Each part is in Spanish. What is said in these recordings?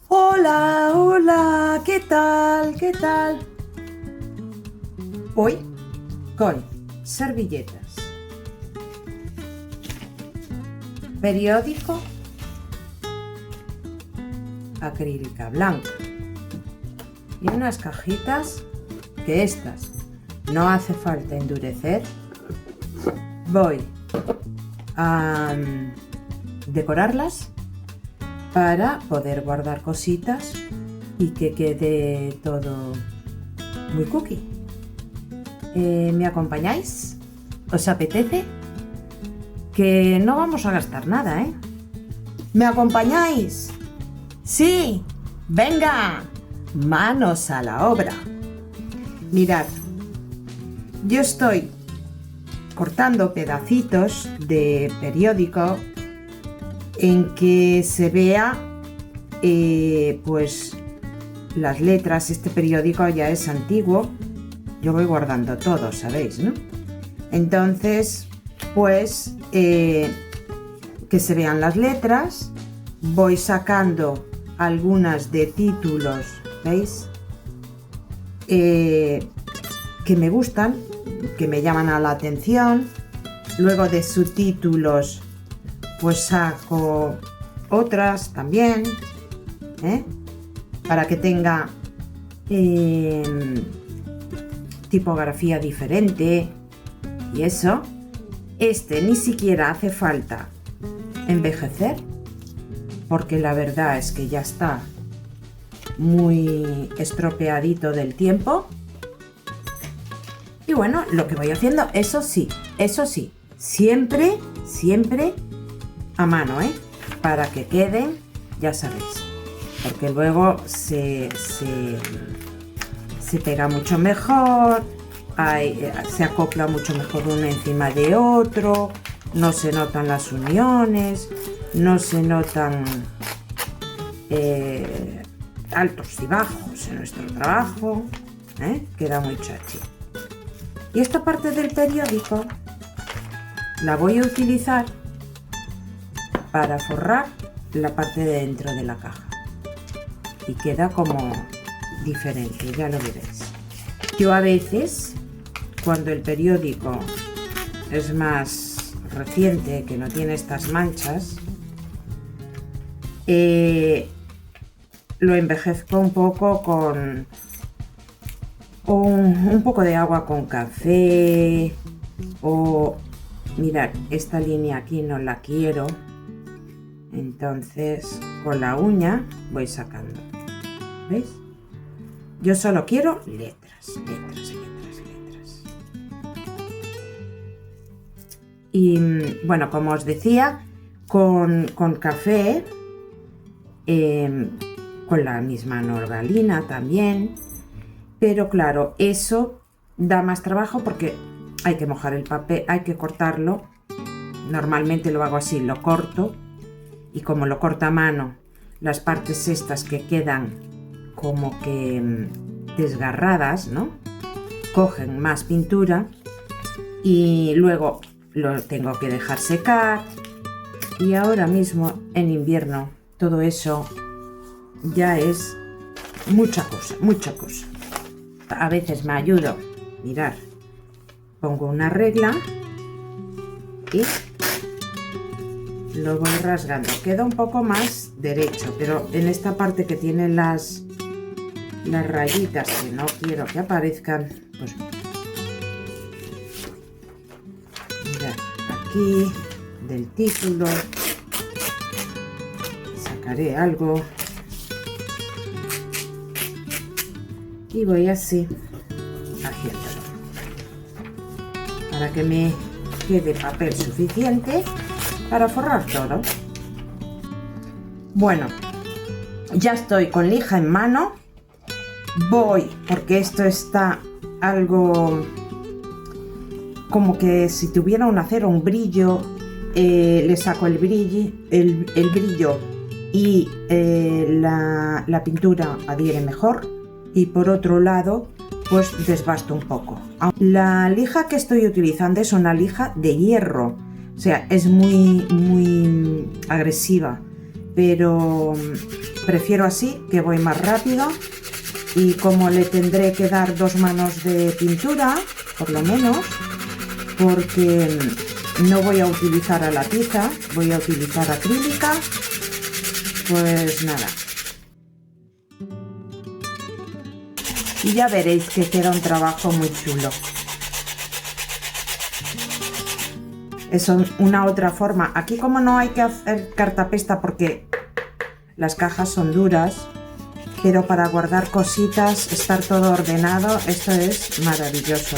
Hola, hola, ¿qué tal? ¿Qué tal? Hoy con servilletas, periódico, acrílica blanca y unas cajitas que estas no hace falta endurecer. Voy a decorarlas para poder guardar cositas y que quede todo muy cookie. ¿Me acompañáis? ¿Os apetece? Que no vamos a gastar nada, ¿eh? ¿Me acompañáis? ¡Sí! ¡Venga! ¡Manos a la obra! Mirad, yo estoy cortando pedacitos de periódico en que se vea pues las letras. Este periódico ya es antiguo, yo voy guardando todo, ¿sabéis, no? Entonces, pues que se vean las letras, voy sacando algunas de títulos, ¿veis? Que me gustan, que me llaman a la atención. Luego de subtítulos pues saco otras también, para que tenga tipografía diferente y eso. Este ni siquiera hace falta envejecer, porque la verdad es que ya está muy estropeadito del tiempo. Y bueno, lo que voy haciendo, eso sí, siempre a mano, para que queden, ya sabéis, porque luego se pega mucho mejor, se acopla mucho mejor uno encima de otro, no se notan las uniones, no se notan altos y bajos en nuestro trabajo, queda muy chachi. Y esta parte del periódico la voy a utilizar para forrar la parte de dentro de la caja y queda como diferente, ya lo veréis. Yo a veces, cuando el periódico es más reciente, que no tiene estas manchas, lo envejezco un poco con un poco de agua con café, o mirad, esta línea aquí no la quiero, entonces con la uña voy sacando, ¿veis? Yo solo quiero letras. Y bueno, como os decía, con café, con la misma norgalina también, pero claro, eso da más trabajo porque hay que mojar el papel, hay que cortarlo. Normalmente lo hago así, lo corto, y como lo corto a mano, las partes estas que quedan como que desgarradas, ¿no?, cogen más pintura, y luego lo tengo que dejar secar. Y ahora mismo en invierno todo eso ya es mucha cosa. A veces me ayudo, mirad, pongo una regla y lo voy rasgando, queda un poco más derecho, pero en esta parte que tiene las rayitas que no quiero que aparezcan, pues mirad, aquí del título sacaré algo y voy así haciéndolo para que me quede papel suficiente para forrar todo. Bueno, ya estoy con lija en mano, voy, porque esto está algo como que si tuviera un acero, un brillo, le saco el brillo y la pintura adhiere mejor. Y por otro lado, pues desbasto un poco. La lija que estoy utilizando es una lija de hierro, o sea, es muy agresiva, pero prefiero así, que voy más rápido. Y como le tendré que dar 2 manos de pintura, por lo menos, porque no voy a utilizar a la tiza, voy a utilizar acrílica, pues nada. Y ya veréis que queda un trabajo muy chulo. Es una otra forma. Aquí, como no hay que hacer cartapesta porque las cajas son duras, pero para guardar cositas, estar todo ordenado, esto es maravilloso.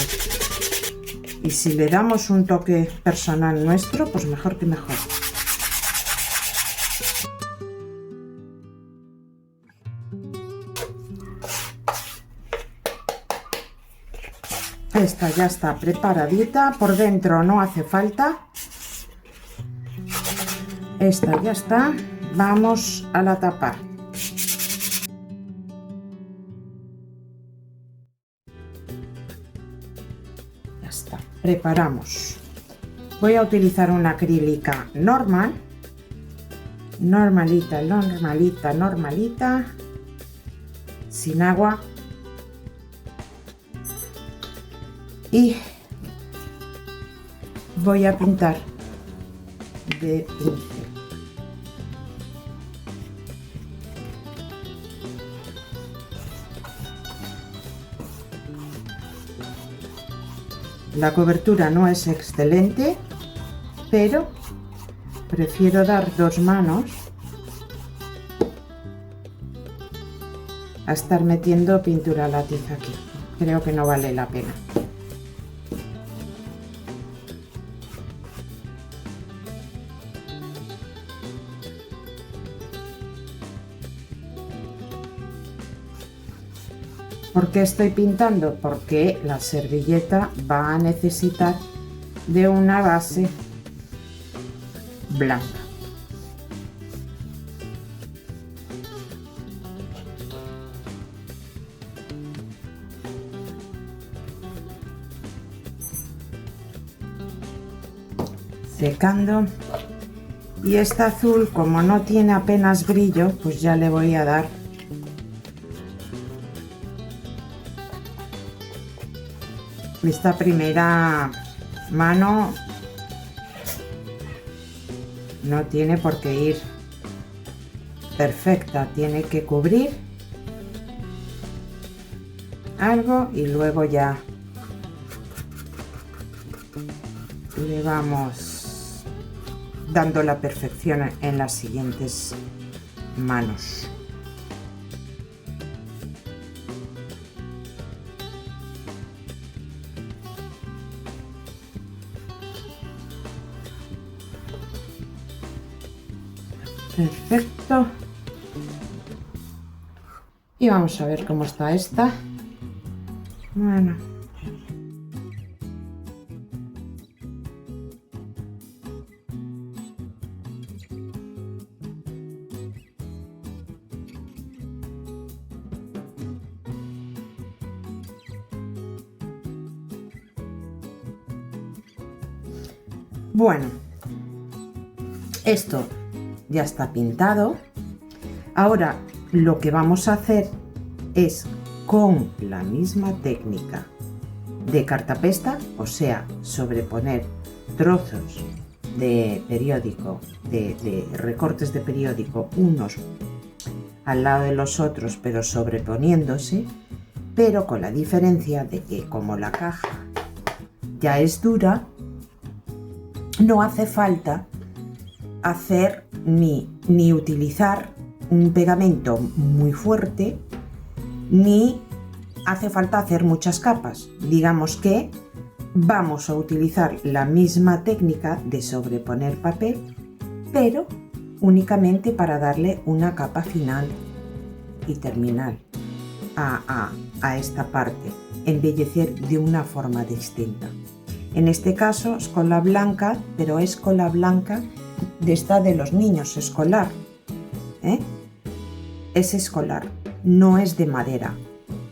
Y si le damos un toque personal nuestro, pues mejor que mejor. Esta ya está preparadita, por dentro no hace falta. Esta ya está, vamos a la tapa. Ya está, preparamos. Voy a utilizar una acrílica normal, normalita, sin agua. Y voy a pintar de pincel. La cobertura no es excelente, pero prefiero dar 2 manos a estar metiendo pintura a la tiza aquí. Creo que no vale la pena. ¿Por qué estoy pintando? Porque la servilleta va a necesitar de una base blanca. Secando. Y este azul, como no tiene apenas brillo, pues ya le voy a dar esta primera mano. No tiene por qué ir perfecta, tiene que cubrir algo y luego ya le vamos dando la perfección en las siguientes manos. Perfecto. Y vamos a ver cómo está esta. Bueno. Bueno, esto ya está pintado. Ahora lo que vamos a hacer es, con la misma técnica de cartapesta, o sea, sobreponer trozos de periódico, de recortes de periódico, unos al lado de los otros, pero sobreponiéndose, pero con la diferencia de que, como la caja ya es dura, no hace falta hacer ni utilizar un pegamento muy fuerte, ni hace falta hacer muchas capas. Digamos que vamos a utilizar la misma técnica de sobreponer papel, pero únicamente para darle una capa final y terminal a esta parte, embellecer de una forma distinta. En este caso es cola blanca, pero es cola blanca de esta de los niños, escolar, ¿eh? Es escolar, no es de madera.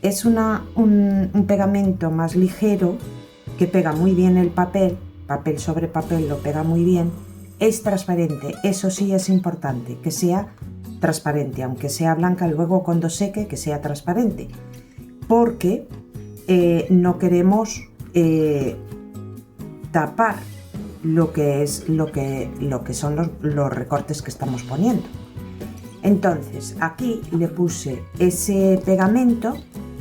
es un pegamento más ligero que pega muy bien el papel, papel sobre papel lo pega muy bien. Es transparente, eso sí es importante, que sea transparente, aunque sea blanca, luego cuando seque que sea transparente, porque no queremos tapar lo que son los recortes que estamos poniendo. Entonces aquí le puse ese pegamento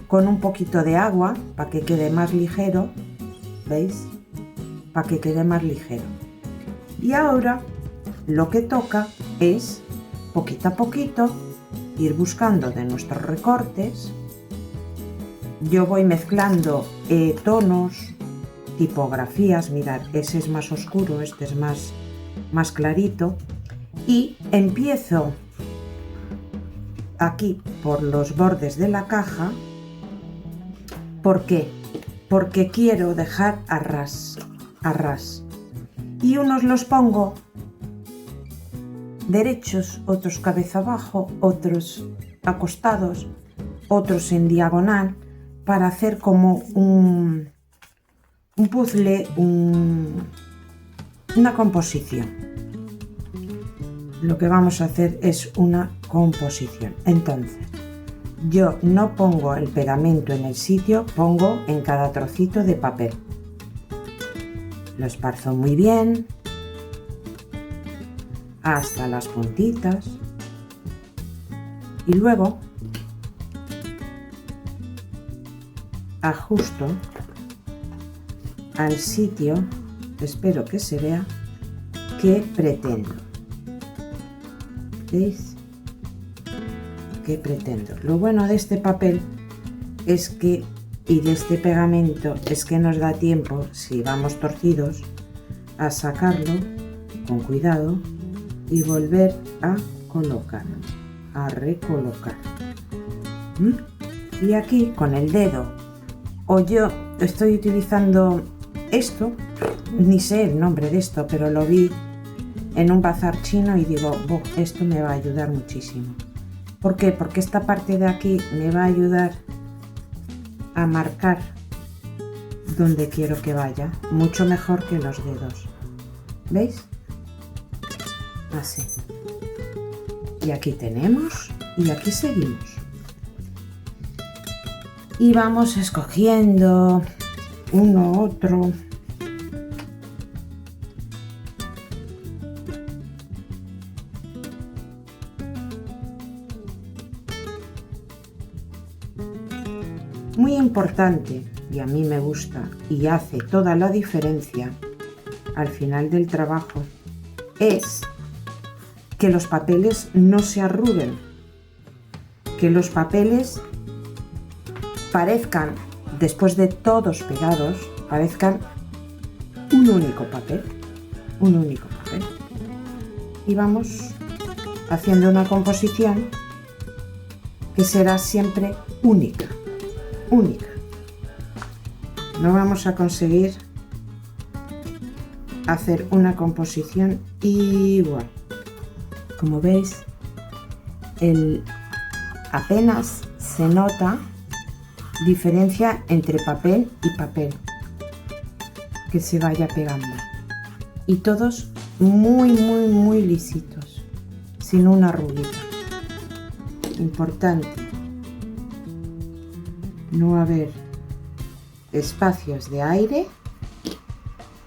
con un poquito de agua para que quede más ligero, ¿veis? Para que quede más ligero. Y ahora lo que toca es poquito a poquito ir buscando de nuestros recortes. Yo voy mezclando tonos, tipografías, mirad, ese es más oscuro, este es más clarito, y empiezo aquí por los bordes de la caja. ¿Por qué? Porque quiero dejar a ras, y unos los pongo derechos, otros cabeza abajo, otros acostados, otros en diagonal, para hacer como un puzzle, una composición. Lo que vamos a hacer es una composición. Entonces, yo no pongo el pegamento en el sitio, pongo en cada trocito de papel. Lo esparzo muy bien hasta las puntitas y luego ajusto al sitio, espero que se vea, que pretendo. ¿Veis? Que pretendo. Lo bueno de este papel es que, y de este pegamento, es que nos da tiempo, si vamos torcidos, a sacarlo con cuidado y volver a colocar, a recolocar. Y aquí con el dedo, o yo estoy utilizando esto, ni sé el nombre de esto, pero lo vi en un bazar chino y digo, esto me va a ayudar muchísimo. ¿Por qué? Porque esta parte de aquí me va a ayudar a marcar donde quiero que vaya, mucho mejor que los dedos. ¿Veis? Así. Y aquí tenemos, y aquí seguimos. Y vamos escogiendo uno, otro. Muy importante, y a mí me gusta y hace toda la diferencia al final del trabajo, es que los papeles no se arruguen, que los papeles parezcan, después de todos pegados, parezcan un único papel, y vamos haciendo una composición que será siempre única. No vamos a conseguir hacer una composición igual. Como veis, apenas se nota diferencia entre papel y papel que se vaya pegando, y todos muy lisitos, sin una arruguita. Importante no haber espacios de aire,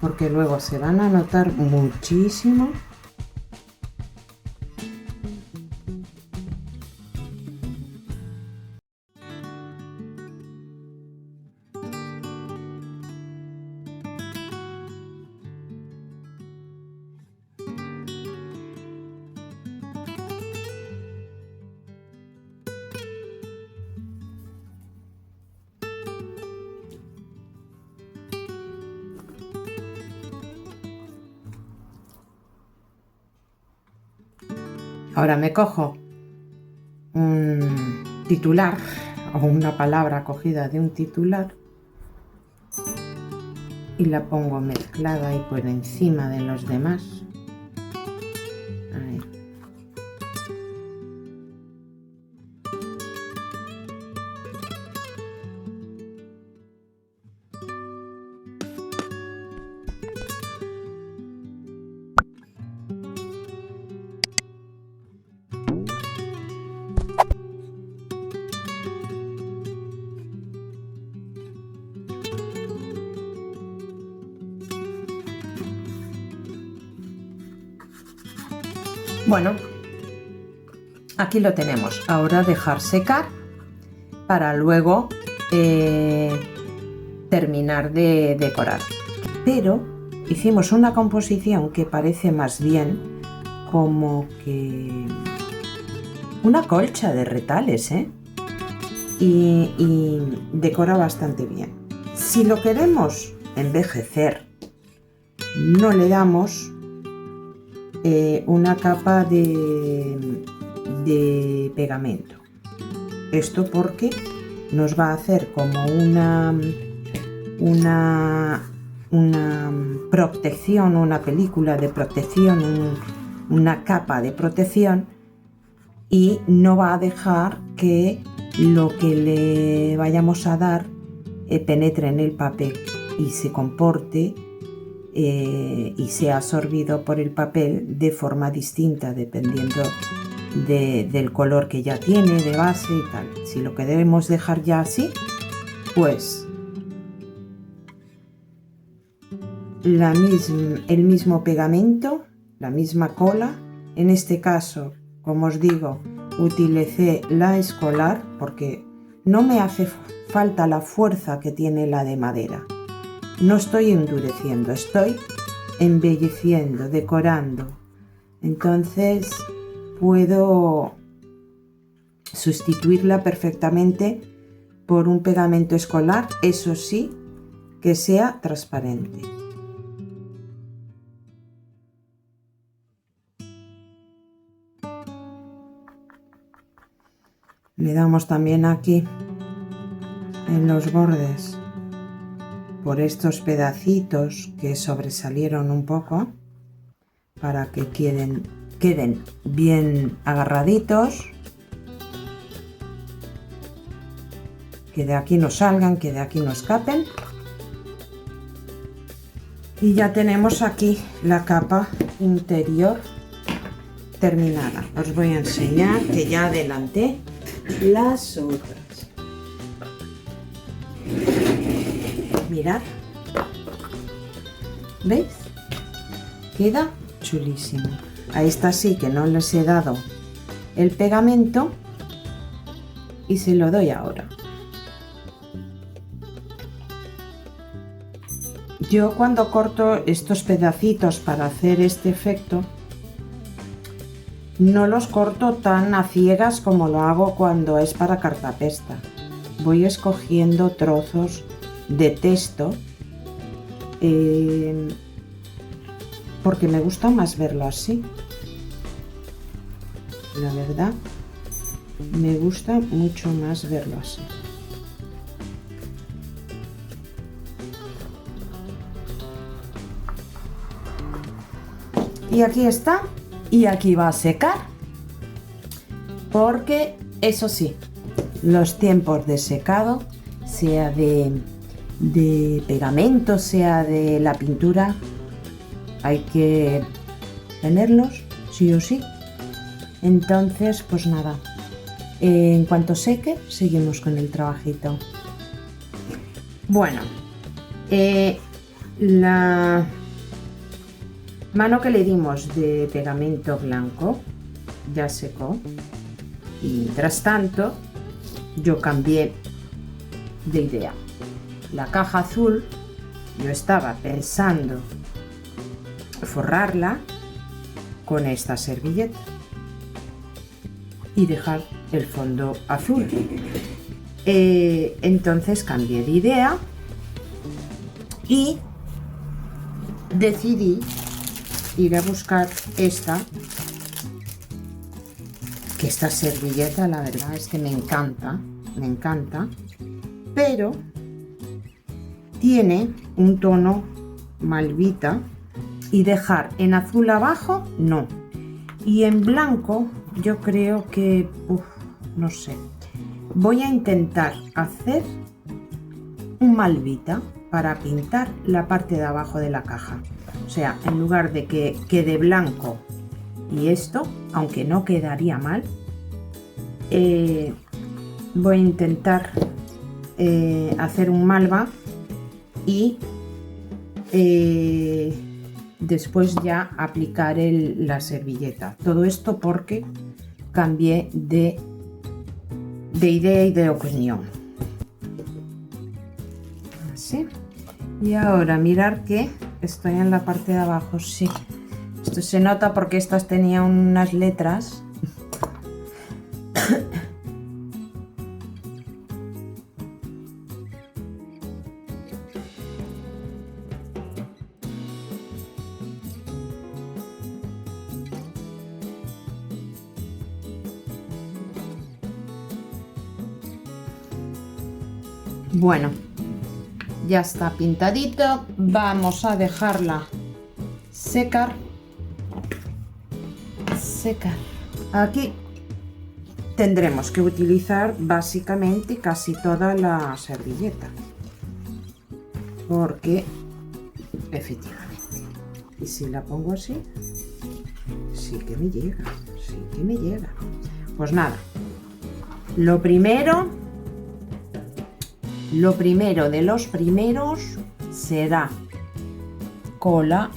porque luego se van a notar muchísimo. Ahora me cojo un titular o una palabra cogida de un titular y la pongo mezclada ahí por encima de los demás. Ahí. Bueno, aquí lo tenemos. Ahora dejar secar para luego terminar de decorar. Pero hicimos una composición que parece más bien como que una colcha de retales, ¿eh? Y decora bastante bien. Si lo queremos envejecer, no le damos una capa de pegamento. Esto porque nos va a hacer como una protección, una película de protección, una capa de protección, y no va a dejar que lo que le vayamos a dar penetre en el papel y se comporte y sea absorbido por el papel de forma distinta dependiendo del color que ya tiene de base y tal. Si lo queremos dejar ya así, pues el mismo pegamento, la misma cola. En este caso, como os digo, utilicé la escolar porque no me hace falta la fuerza que tiene la de madera. No estoy endureciendo, estoy embelleciendo, decorando. Entonces puedo sustituirla perfectamente por un pegamento escolar, eso sí, que sea transparente. Le damos también aquí en los bordes por estos pedacitos que sobresalieron un poco para que queden bien agarraditos, que de aquí no salgan, que de aquí no escapen. Y ya tenemos aquí la capa interior terminada. Os voy a enseñar que ya adelanté las otras. Mirad, ¿veis? Queda chulísimo. A esta sí que no les he dado el pegamento y se lo doy ahora. Yo cuando corto estos pedacitos para hacer este efecto, no los corto tan a ciegas como lo hago cuando es para cartapesta. Voy escogiendo trozos de texto porque me gusta más verlo así. La verdad, me gusta mucho más verlo así. Y aquí está, y aquí va a secar, porque eso sí, los tiempos de secado, sea de pegamento, sea de la pintura, hay que tenerlos sí o sí. Entonces, pues nada, en cuanto seque, seguimos con el trabajito. Bueno, la mano que le dimos de pegamento blanco ya secó, y mientras tanto yo cambié de idea. La caja azul yo estaba pensando forrarla con esta servilleta y dejar el fondo azul. Entonces cambié de idea y decidí ir a buscar esta servilleta. La verdad es que me encanta, pero tiene un tono malvita, y dejar en azul abajo no, y en blanco yo creo que no sé, voy a intentar hacer un malvita para pintar la parte de abajo de la caja. O sea, en lugar de que quede blanco y esto, aunque no quedaría mal, voy a intentar hacer un malva y después ya aplicar la servilleta. Todo esto porque cambié de idea y de opinión. Así. Y ahora mirar que estoy en la parte de abajo. Sí, esto se nota porque estas tenían unas letras. Bueno, ya está pintadito. Vamos a dejarla secar. Aquí tendremos que utilizar básicamente casi toda la servilleta, porque efectivamente, y si la pongo así, sí que me llega. Pues nada, lo primero de los primeros será cola.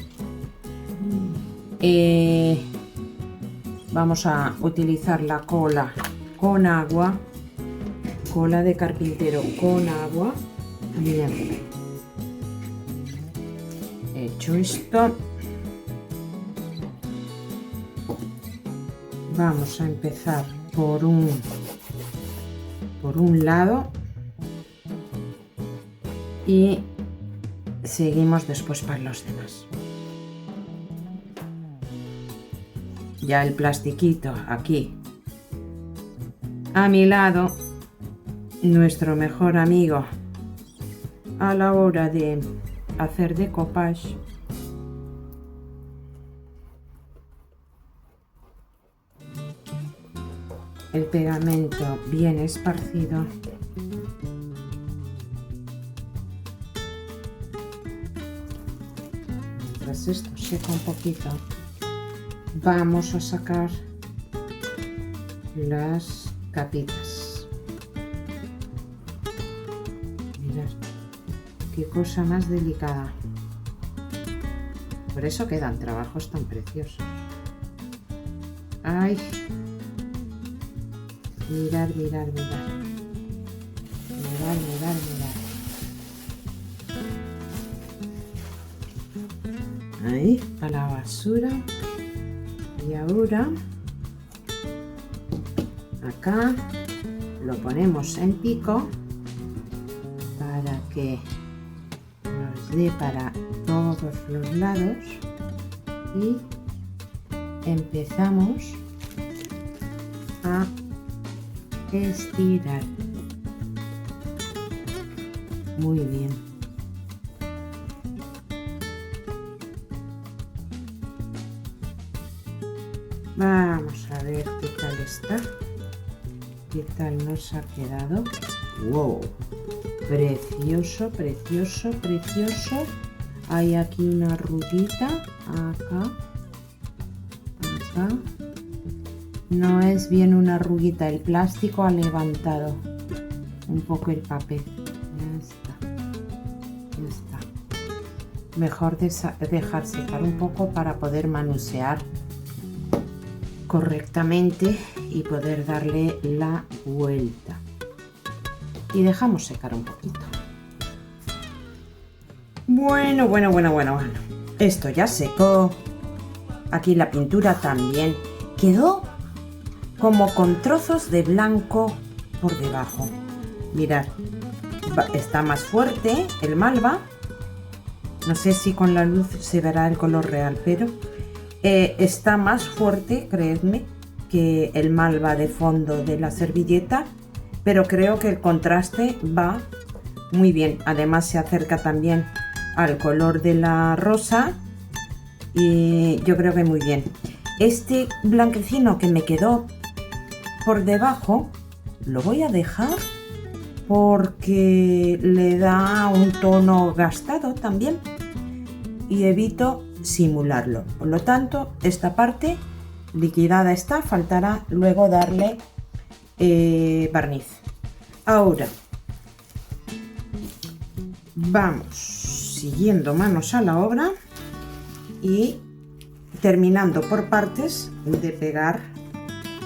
Vamos a utilizar la cola con agua, cola de carpintero con agua. Bien, hecho esto, vamos a empezar por un lado y seguimos después para los demás. Ya el plastiquito aquí a mi lado, nuestro mejor amigo a la hora de hacer decoupage. El pegamento bien esparcido. Mientras esto seca un poquito, vamos a sacar las capitas. Mirad qué cosa más delicada. Por eso quedan trabajos tan preciosos. Ay, mirad. Ahí, para la basura. Y ahora acá lo ponemos en pico para que nos dé para todos los lados y empezamos a estirar. Muy bien. Vamos a ver qué tal está, qué tal nos ha quedado. ¡Wow! Precioso. Hay aquí una arruguita, acá. No es bien una arruguita, el plástico ha levantado un poco el papel. Ya está. Mejor dejar secar un poco para poder manosear correctamente y poder darle la vuelta. Y dejamos secar un poquito. Bueno. Esto ya secó. Aquí la pintura también quedó como con trozos de blanco por debajo. Mirad, está más fuerte el malva. No sé si con la luz se verá el color real, pero está más fuerte, creedme, que el malva de fondo de la servilleta, pero creo que el contraste va muy bien. Además se acerca también al color de la rosa y yo creo que muy bien. Este blanquecino que me quedó por debajo lo voy a dejar porque le da un tono gastado también y evito simularlo. Por lo tanto, esta parte liquidada está, faltará luego darle barniz. Ahora vamos siguiendo manos a la obra y terminando por partes de pegar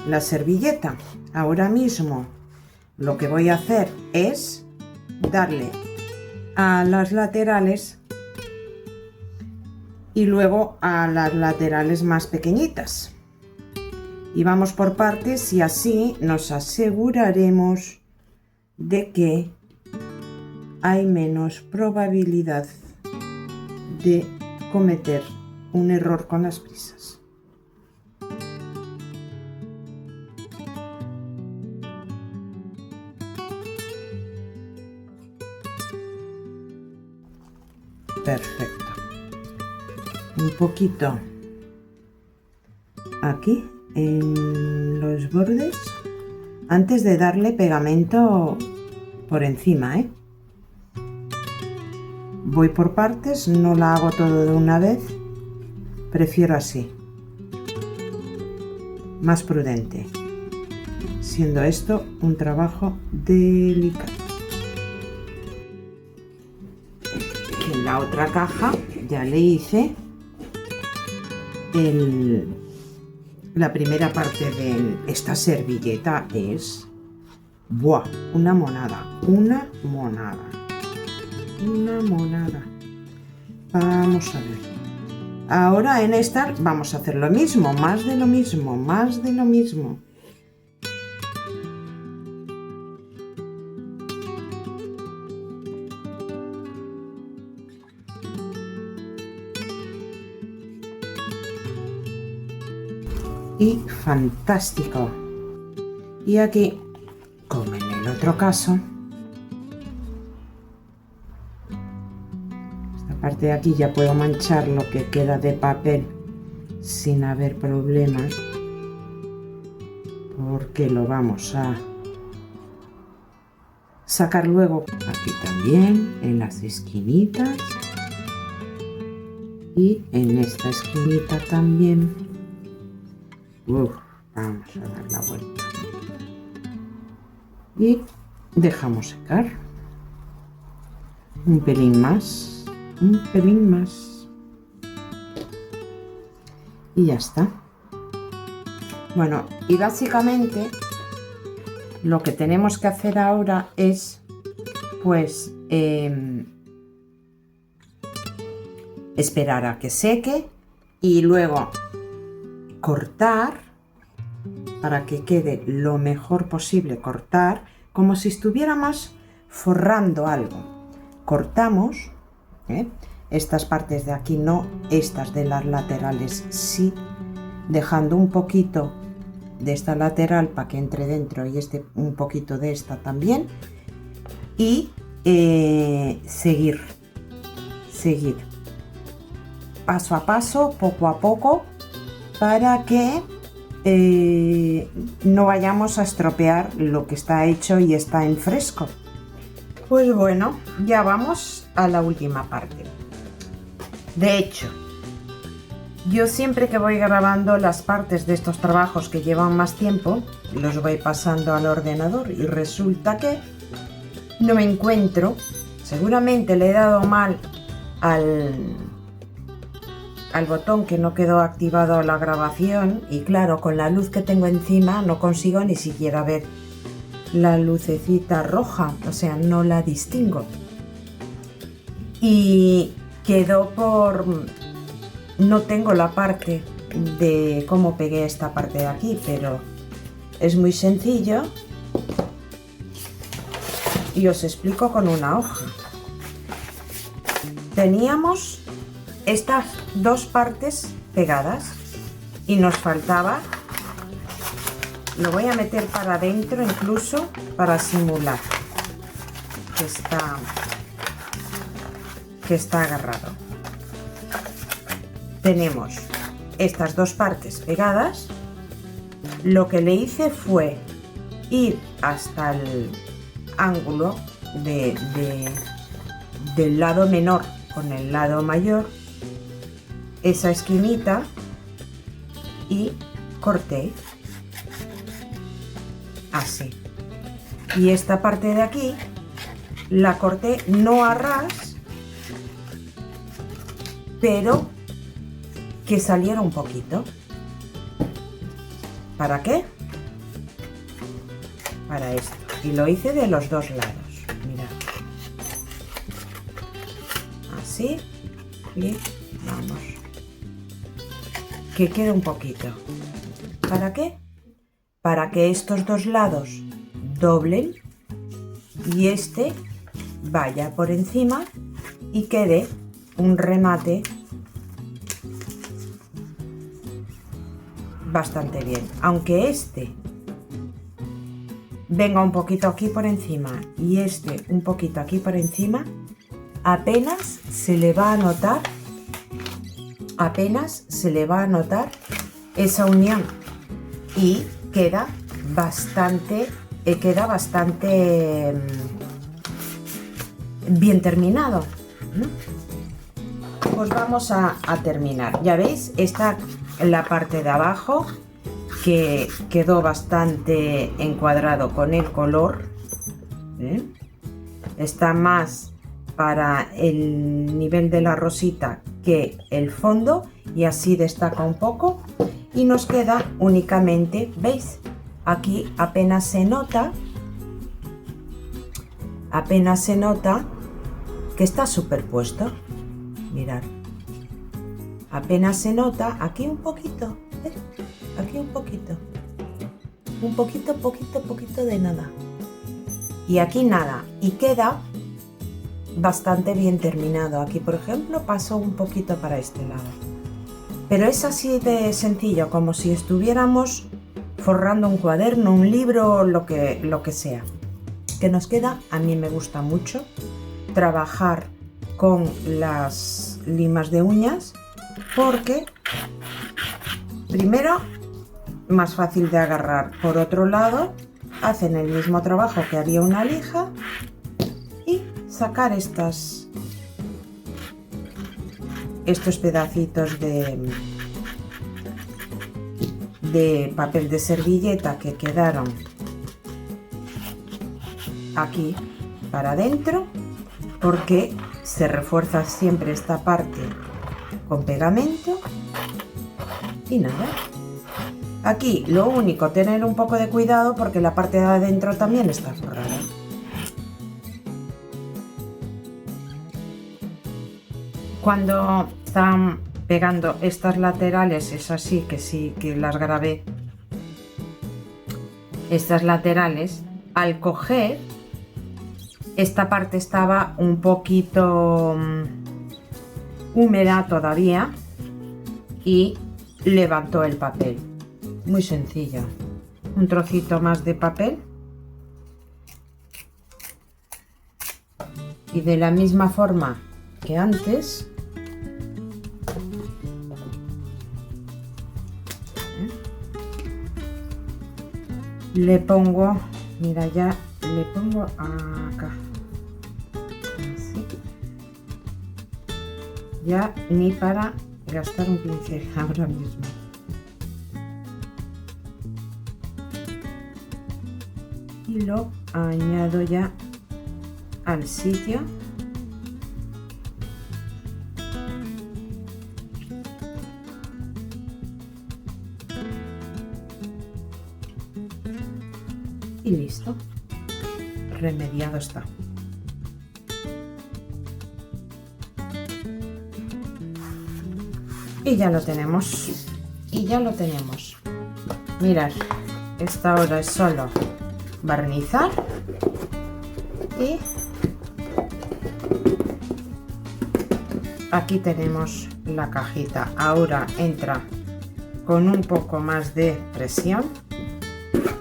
la servilleta. Ahora mismo lo que voy a hacer es darle a las laterales y luego a las laterales más pequeñitas, y vamos por partes, y así nos aseguraremos de que hay menos probabilidad de cometer un error con las prisas. Perfecto. Un poquito aquí en los bordes antes de darle pegamento por encima, Voy por partes, no la hago todo de una vez, prefiero así, más prudente, siendo esto un trabajo delicado. En la otra caja ya le hice la primera parte de esta servilleta. Es ¡buah! Una monada. Vamos a ver. Ahora en esta vamos a hacer lo mismo, más de lo mismo. Y fantástico. Y aquí, como en el otro caso, esta parte de aquí ya puedo manchar lo que queda de papel sin haber problemas, porque lo vamos a sacar luego. Aquí también, en las esquinitas, y en esta esquinita también. Vamos a dar la vuelta y dejamos secar un pelín más y ya está. Bueno, y básicamente lo que tenemos que hacer ahora es pues esperar a que seque y luego cortar para que quede lo mejor posible. Cortar como si estuviéramos forrando algo. Cortamos estas partes de aquí, no estas de las laterales, sí, dejando un poquito de esta lateral para que entre dentro y un poquito de esta también, y seguir paso a paso, poco a poco, para que no vayamos a estropear lo que está hecho y está en fresco. Pues bueno, ya vamos a la última parte. De hecho, yo siempre que voy grabando las partes de estos trabajos que llevan más tiempo, los voy pasando al ordenador y resulta que no me encuentro. Seguramente le he dado mal al botón, que no quedó activado la grabación, y claro, con la luz que tengo encima no consigo ni siquiera ver la lucecita roja, o sea, no la distingo, y quedó no tengo la parte de cómo pegué esta parte de aquí, pero es muy sencillo y os explico con una hoja. Teníamos estas dos partes pegadas y nos faltaba, lo voy a meter para adentro incluso para simular que está agarrado. Tenemos estas dos partes pegadas. Lo que le hice fue ir hasta el ángulo del lado menor con el lado mayor, esa esquinita, y corté así. Y esta parte de aquí la corté no a ras, pero que saliera un poquito. ¿Para qué? Para esto. Y lo hice de los dos lados. Mirad. Así. Y vamos. Que quede un poquito. ¿Para qué? Para que estos dos lados doblen y este vaya por encima y quede un remate bastante bien. Aunque este venga un poquito aquí por encima y este un poquito aquí por encima, apenas se le va a notar, esa unión y queda bastante bien terminado. Pues vamos a terminar. Ya veis, esta la parte de abajo que quedó bastante encuadrado con el color. Está más para el nivel de la rosita que el fondo y así destaca un poco y nos queda únicamente, ¿veis? Aquí apenas se nota que está superpuesto. Mirad, apenas se nota aquí un poquito, aquí un poquito de nada y aquí nada, y queda bastante bien terminado. Aquí por ejemplo paso un poquito para este lado, pero es así de sencillo, como si estuviéramos forrando un cuaderno, un libro, lo que sea, que nos queda. A mí me gusta mucho trabajar con las limas de uñas porque primero más fácil de agarrar, por otro lado hacen el mismo trabajo que haría una lija, y sacar estos pedacitos de papel de servilleta que quedaron aquí para adentro, porque se refuerza siempre esta parte con pegamento. Y nada, aquí lo único, tener un poco de cuidado porque la parte de adentro también está forrada. Cuando están pegando estas laterales, es así que sí que las grabé, estas laterales, al coger esta parte estaba un poquito húmeda todavía y levantó el papel. Muy sencillo. Un trocito más de papel y de la misma forma que antes le pongo, mira, ya le pongo acá, así, ya ni para gastar un pincel ahora mismo. Y lo añado ya al sitio. Y listo, remediado está. Y ya lo tenemos. Mirad, esta hora es solo barnizar y aquí tenemos la cajita. Ahora entra con un poco más de presión,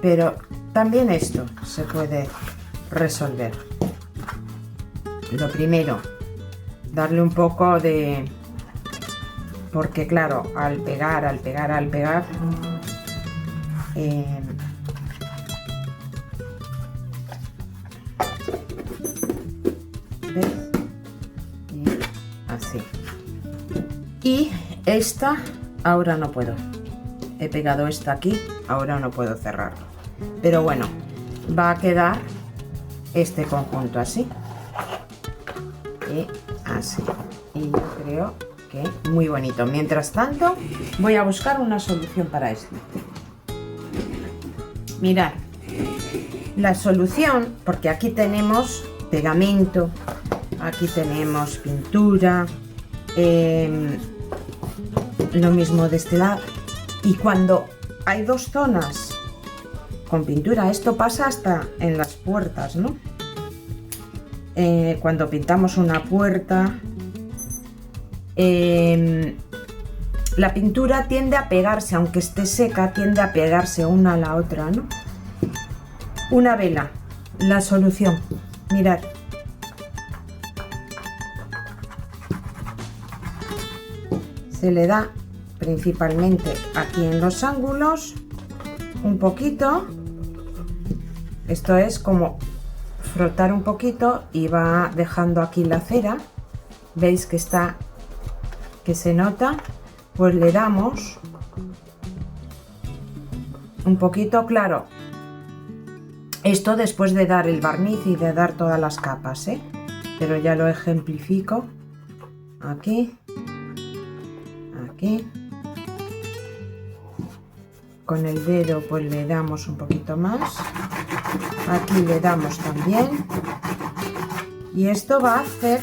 pero también esto se puede resolver. Lo primero, darle un poco de... porque claro, al pegar, ¿ves? Y así. Y esta, ahora no puedo. He pegado esta aquí, ahora no puedo cerrarlo. Pero bueno, va a quedar este conjunto así y así. Y yo creo que muy bonito. Mientras tanto, voy a buscar una solución para esto. Mirad, la solución, porque aquí tenemos pegamento, aquí tenemos pintura, lo mismo de este lado. Y cuando hay dos zonas con pintura, esto pasa hasta en las puertas, ¿no? Cuando pintamos una puerta, la pintura tiende a pegarse, aunque esté seca, tiende a pegarse una a la otra, ¿no? Una vela, la solución, mirad. Se le da principalmente aquí en los ángulos, un poquito. Esto es como frotar un poquito y va dejando aquí la cera. ¿Veis que está, que se nota? Pues le damos un poquito, claro. Esto después de dar el barniz y de dar todas las capas, ¿eh? Pero ya lo ejemplifico. Aquí. Aquí. Con el dedo pues le damos un poquito más. Aquí le damos también. Y esto va a hacer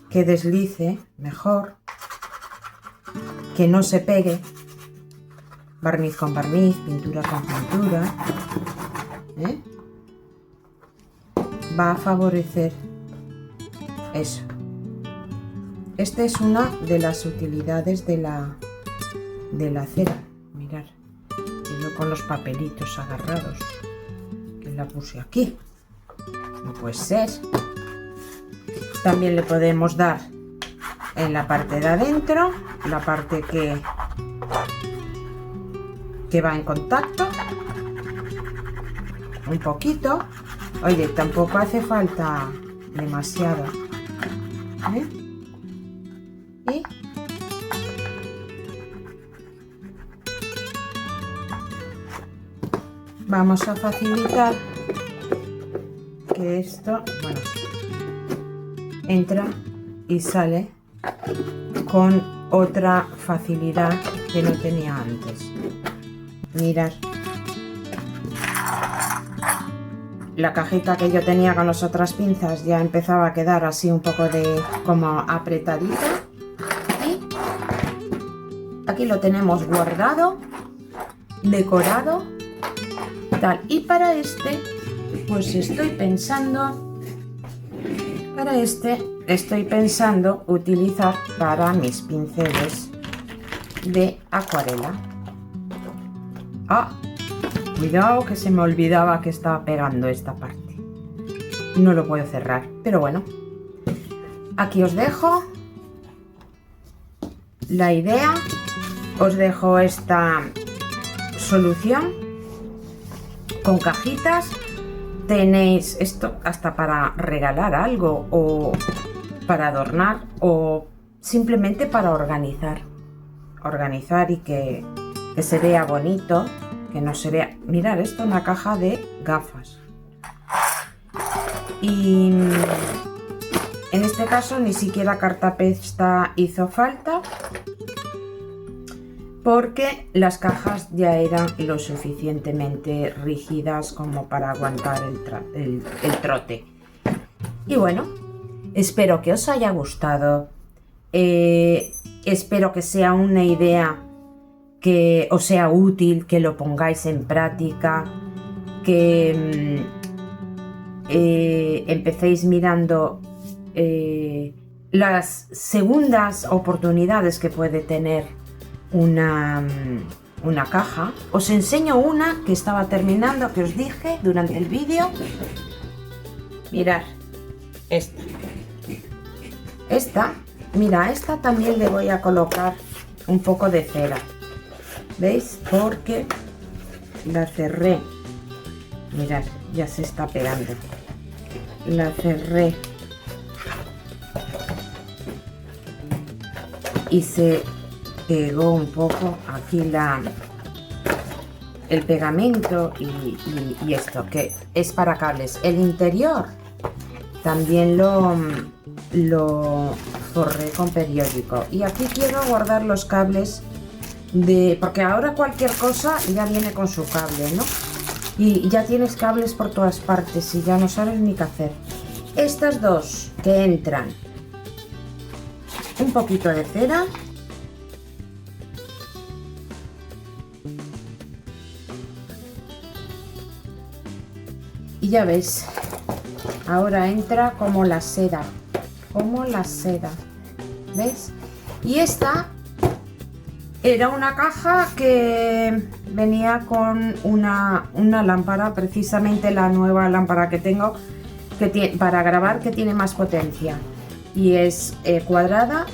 que deslice mejor, que no se pegue. Barniz con barniz, pintura con pintura, ¿eh? Va a favorecer eso. Esta es una de las utilidades de la cera. Mirad, yo con los papelitos agarrados, que la puse aquí. No puede ser. También le podemos dar en la parte de adentro, la parte que va en contacto, un poquito. Oye, tampoco hace falta demasiado, ¿eh? Y vamos a facilitar que esto, bueno, entra y sale con otra facilidad que no tenía antes. Mirad, la cajita que yo tenía con las otras pinzas ya empezaba a quedar así un poco de como apretadita, y aquí lo tenemos guardado, decorado, tal. Y para este pues estoy pensando utilizar para mis pinceles de acuarela. Cuidado, que se me olvidaba que estaba pegando esta parte. No lo puedo cerrar, pero bueno. Aquí os dejo la idea, os dejo esta solución con cajitas. Tenéis esto hasta para regalar algo, o para adornar, o simplemente para organizar y que se vea bonito, que no se vea. Mirad, esto es una caja de gafas, y en este caso ni siquiera cartapesta hizo falta, porque las cajas ya eran lo suficientemente rígidas como para aguantar el trote. Y bueno, espero que os haya gustado, espero que sea una idea que os sea útil, que lo pongáis en práctica, que empecéis mirando las segundas oportunidades que puede tener una caja. Os enseño una que estaba terminando, que os dije durante el vídeo. Mirad, mira, esta también le voy a colocar un poco de cera, ¿veis? Porque la cerré, mirad, ya se está pegando, la cerré y se pegó un poco aquí el pegamento y esto que es para cables. El interior también lo forré con periódico. Y aquí quiero guardar los cables porque ahora cualquier cosa ya viene con su cable, ¿no? Y ya tienes cables por todas partes y ya no sabes ni qué hacer. Estas dos que entran, un poquito de cera. Y ya veis, ahora entra como la seda, ¿ves? Y esta era una caja que venía con una lámpara, precisamente la nueva lámpara que tengo para grabar, que tiene más potencia. Y es cuadrada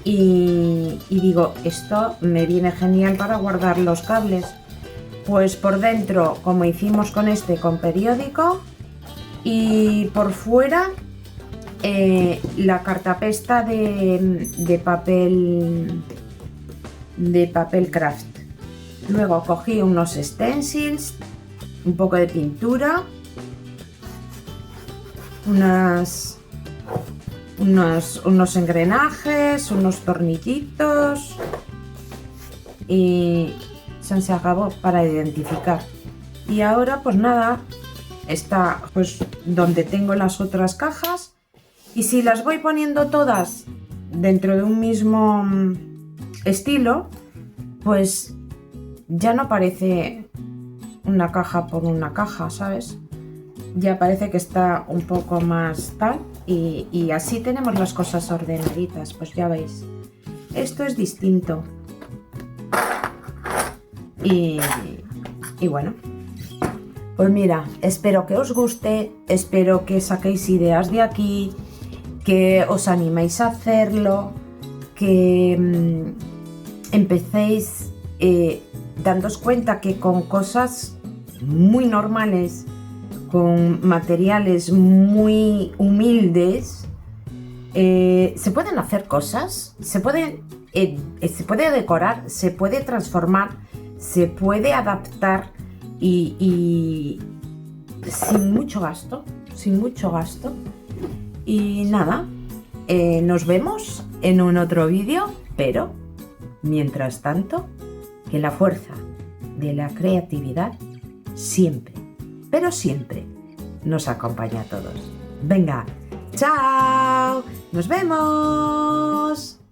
y digo, esto me viene genial para guardar los cables. Pues por dentro, como hicimos con con periódico, y por fuera la cartapesta de papel craft. Luego cogí unos stencils, un poco de pintura, unos engranajes, unos tornillitos y se acabó para identificar. Y ahora pues nada, está pues donde tengo las otras cajas, y si las voy poniendo todas dentro de un mismo estilo, pues ya no parece una caja por una caja, ¿sabes? Ya parece que está un poco más tal, y así tenemos las cosas ordenaditas. Pues ya veis, esto es distinto. Y bueno, pues mira, espero que os guste, espero que saquéis ideas de aquí, que os animéis a hacerlo, que empecéis dándoos cuenta que con cosas muy normales, con materiales muy humildes, se pueden hacer cosas, se puede decorar, se puede transformar, se puede adaptar y sin mucho gasto. Y nada, nos vemos en un otro vídeo, pero mientras tanto, que la fuerza de la creatividad siempre, pero siempre, nos acompaña a todos. Venga, ¡chao! ¡Nos vemos!